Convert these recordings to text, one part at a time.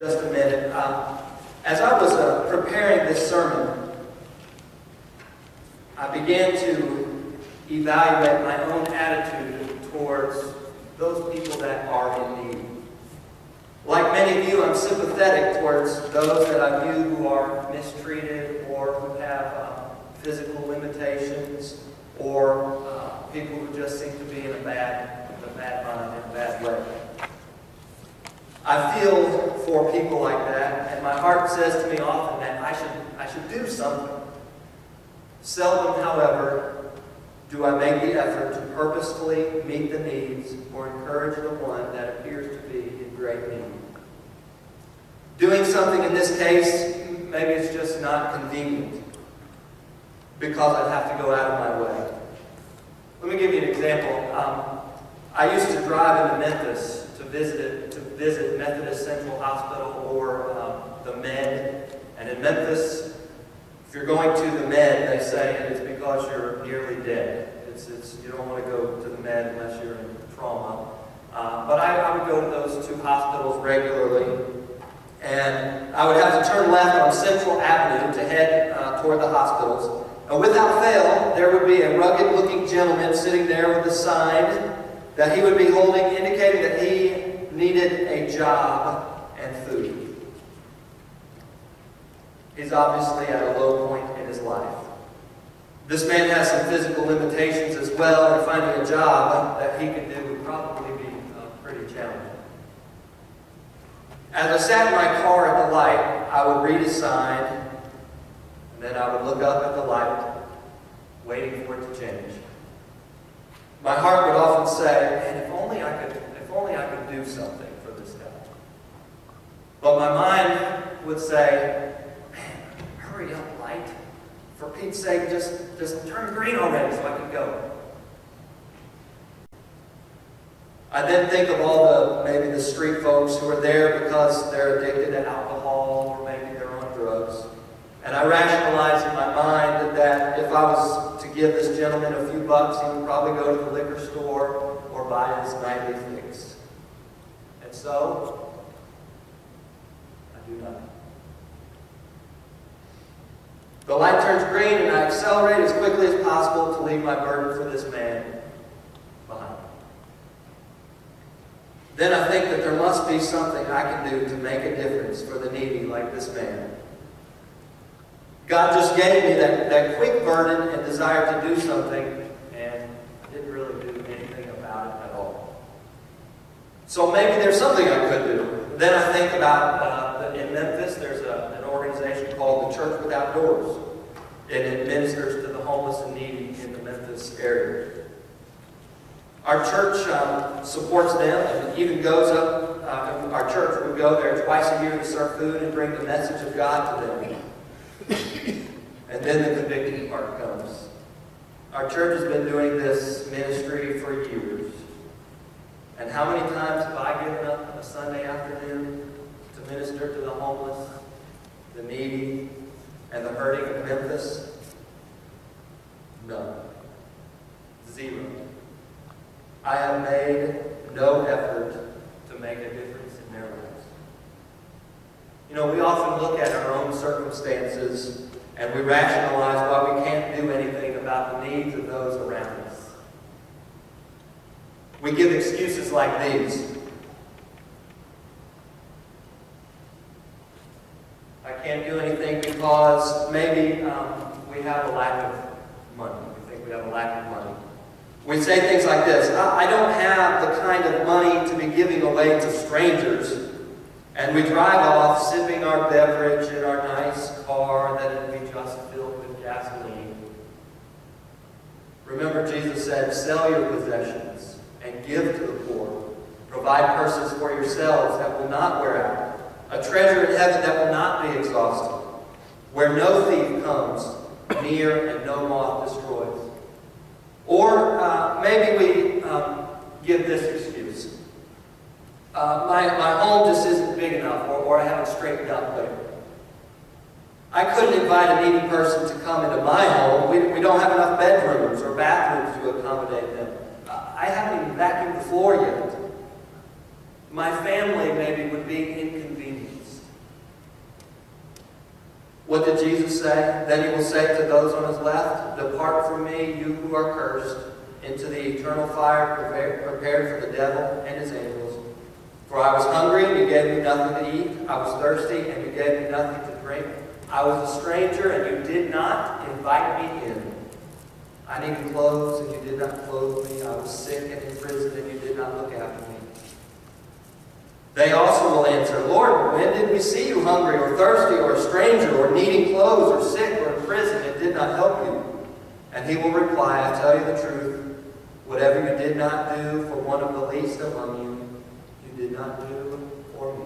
Just a minute. As I was preparing this sermon, I began to evaluate my own attitude towards those people that are in need. Like many of you, I'm sympathetic towards those that I view who are mistreated or who have physical limitations or people who just seem to be in a bad mind, in a bad way. I feel for people like that, and my heart says to me often that I should do something. Seldom, however, do I make the effort to purposefully meet the needs or encourage the one that appears to be in great need. Doing something in this case, maybe it's just not convenient because I'd have to go out of my way. Let me give you an example. I used to drive into Memphis to visit Methodist Central Hospital or the Med. And in Memphis, if you're going to the Med, they say it's because you're nearly dead. You don't want to go to the Med unless you're in trauma. But I would go to those two hospitals regularly. And I would have to turn left on Central Avenue to head toward the hospitals. And without fail, there would be a rugged-looking gentleman sitting there with a sign that he would be holding, indicating that he needed a job and food. He's obviously at a low point in his life. This man has some physical limitations as well, and finding a job that he could do would probably be pretty challenging. As I sat in my car at the light, I would read his sign, and then I would look up at the light, waiting for it to change. My heart would often say, man, if only I could do something for this guy. But my mind would say, man, hurry up, light. For Pete's sake, just turn green already so I can go. I then think of maybe the street folks who are there because they're addicted to alcohol or maybe they're on drugs. And I rationalize in my mind that if I was to give this gentleman a few bucks, he would probably go to the liquor store or buy his nightly fix. And so, I do nothing. The light turns green and I accelerate as quickly as possible to leave my burden for this man behind. Then I think that there must be something I can do to make a difference for the needy like this man. God just gave me that quick burden and desire to do something, and I didn't really do anything about it at all. So maybe there's something I could do. Then I think about, in Memphis, there's an organization called the Church Without Doors. And it ministers to the homeless and needy in the Memphis area. Our church supports them and even goes up, our church would go there twice a year to serve food and bring the message of God to them. And then the convicting part comes. Our church has been doing this ministry for years. And how many times have I given up a Sunday afternoon to minister to the homeless, the needy, and the hurting of Memphis? None. Zero. I have made no effort to make a difference in their lives. You know, we often look at our own circumstances and we rationalize why we can't do anything about the needs of those around us. We give excuses like these. I can't do anything because maybe we have a lack of money. We think we have a lack of money. We say things like this, I don't have the kind of money to be giving away to strangers. And we drive off sipping our beverage in our nice car that would be just filled with gasoline. Remember, Jesus said, sell your possessions and give to the poor. Provide purses for yourselves that will not wear out. A treasure in heaven that will not be exhausted. Where no thief comes near and no moth destroys. Or maybe we give this excuse. My home just isn't big enough, or I haven't straightened up there. I couldn't invite a needy person to come into my home. We don't have enough bedrooms or bathrooms to accommodate them. I haven't even vacuumed the floor yet. My family maybe would be inconvenienced. What did Jesus say? Then he will say to those on his left, "Depart from me, you who are cursed, into the eternal fire prepared for the devil and his angels. For I was hungry, and you gave me nothing to eat. I was thirsty, and you gave me nothing to drink. I was a stranger, and you did not invite me in. I needed clothes, and you did not clothe me. I was sick and in prison, and you did not look after me." They also will answer, "Lord, when did we see you hungry or thirsty or a stranger or needing clothes or sick or in prison and did not help you?" And he will reply, "I tell you the truth, whatever you did not do for one of the least among you, you did not do for me."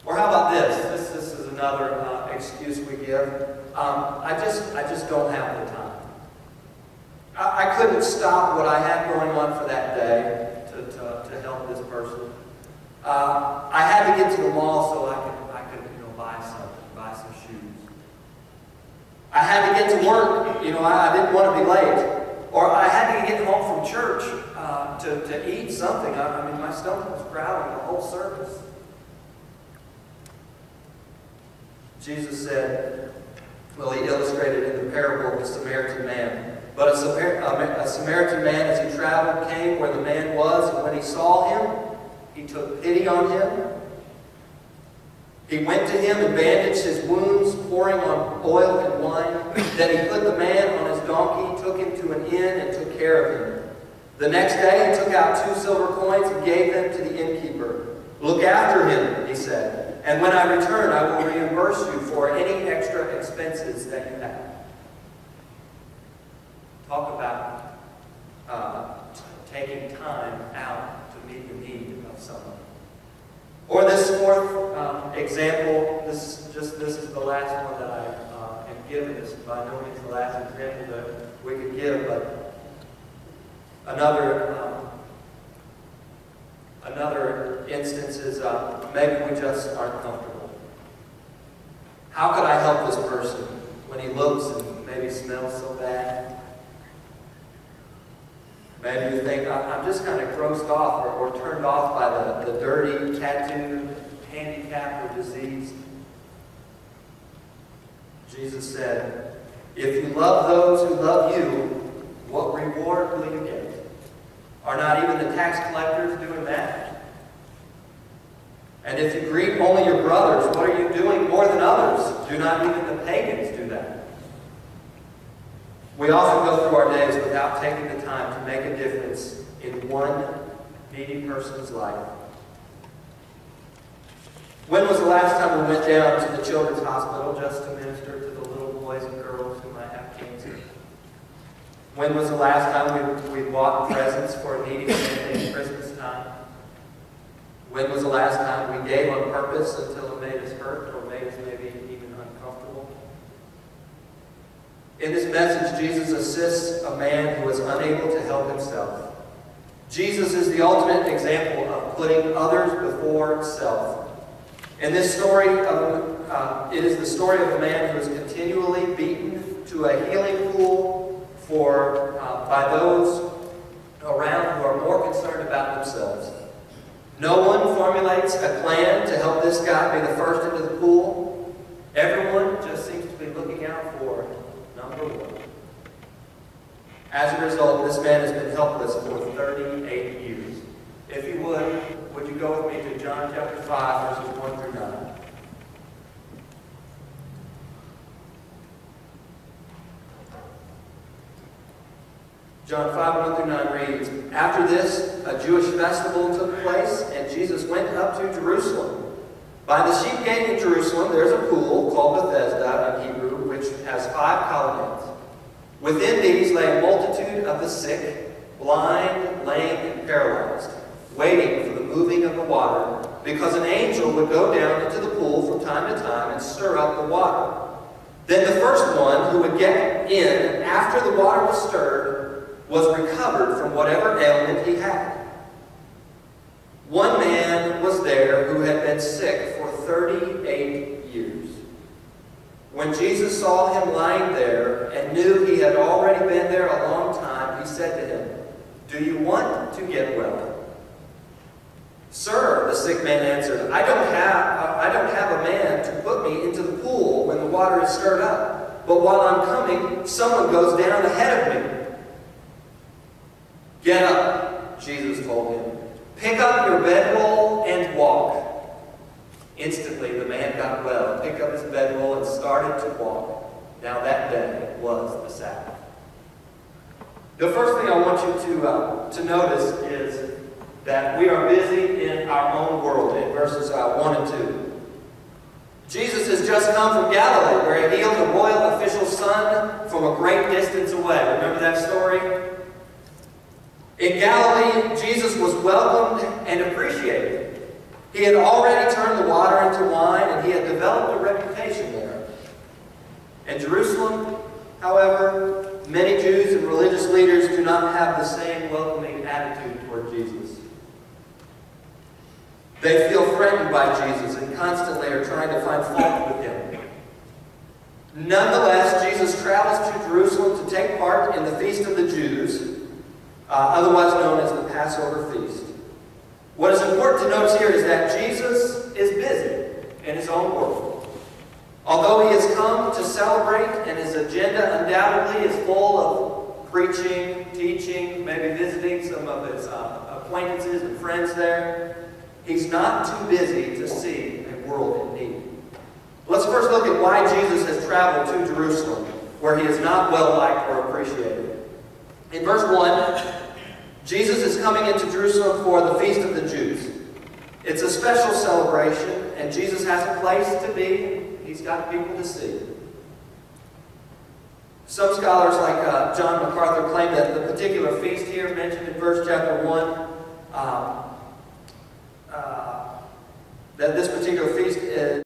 Or how about this? This is another excuse we give. I just don't have the time. I couldn't stop what I had going on for that day to help this person. I had to get to the mall so I could buy some shoes. I had to get to work. I didn't want to be late. Or I had to get home from church to eat something. I mean, my stomach was growling the whole service. Jesus said, he illustrated in the parable of the Samaritan man. But a Samaritan man, as he traveled, came where the man was, and when he saw him, he took pity on him. He went to him and bandaged his wounds, pouring on oil and wine. Then he put the man on his donkey, took him to an inn, and took care of him. The next day he took out 2 silver coins and gave them to the innkeeper. "Look after him," he said, "and when I return I will reimburse you for any extra expenses that you have." Talk about taking time out to meet the need of someone. Or this fourth example, this is the last one that I am giving. This is by no means the last example that we could give, but another instance is maybe we just aren't comfortable. How could I help this person when he looks and maybe smells so bad? Maybe you think, I'm just kind of grossed off or turned off by the dirty, tattooed, handicapped, or diseased. Jesus said, "If you love those who love you, what reward will you get? Are not even the tax collectors doing that? And if you greet only your brothers, what are you doing more than others? Do not even the pagans do that?" We often go through our days without taking the time to make a difference in one needy person's life. When was the last time we went down to the children's hospital just to minister to the little boys and girls who might have cancer? When was the last time we bought presents for a needy family at Christmas time? When was the last time we gave on purpose until it made us hurt or made us maybe even uncomfortable? In this message, Jesus assists a man who is unable to help himself. Jesus is the ultimate example of putting others before self. In this story, it is the story of a man who is continually beaten to a healing pool by those around who are more concerned about themselves. No one formulates a plan to help this guy be the first into the pool. Everyone just seems to be looking out for number one. As a result, this man has been helpless for 38 years. If you would you go with me to John chapter 5, verses 1 through 9. John 5, 1 through 9 reads, "After this, a Jewish festival took place, and Jesus went up to Jerusalem. By the sheep gate in Jerusalem, there is a pool called Bethesda in Hebrew, which has 5 colonnades. Within these lay a multitude of the sick, blind, lame, and paralyzed, waiting for the moving of the water, because an angel would go down into the pool from time to time and stir up the water. Then the first one who would get in after the water was stirred was recovered from whatever ailment he had. One man was there who had been sick for 38 years. When Jesus saw him lying there and knew he had already been there a long time, he said to him, 'Do you want to get well?' 'Sir,' the sick man answered, I don't have a man to put me into the pool water is stirred up. But while I'm coming, someone goes down ahead of me. Get up, Jesus told him. Pick up your bedroll and walk. Instantly, the man got well, picked up his bedroll, and started to walk. Now that day was the Sabbath. The first thing I want you to notice is that we are busy in our own world in verses 1 and 2. Jesus has just come from Galilee, where he healed a royal official's son from a great distance away. Remember that story? In Galilee, Jesus was welcomed and appreciated. He had already turned the water into wine, and he had developed a reputation there. In Jerusalem, however, many Jews and religious leaders do not have the same welcoming attitude toward Jesus. They feel threatened by Jesus and constantly are trying to find fault with him. Nonetheless, Jesus travels to Jerusalem to take part in the Feast of the Jews, otherwise known as the Passover Feast. What is important to notice here is that Jesus is busy in his own world. Although he has come to celebrate, and his agenda undoubtedly is full of preaching, teaching, maybe visiting some of his acquaintances and friends there, he's not too busy to see a world in need. Let's first look at why Jesus has traveled to Jerusalem, where he is not well-liked or appreciated. In verse 1, Jesus is coming into Jerusalem for the Feast of the Jews. It's a special celebration, and Jesus has a place to be. He's got people to see. Some scholars, like John MacArthur, claim that the particular feast here mentioned in verse chapter 1, that this particular feast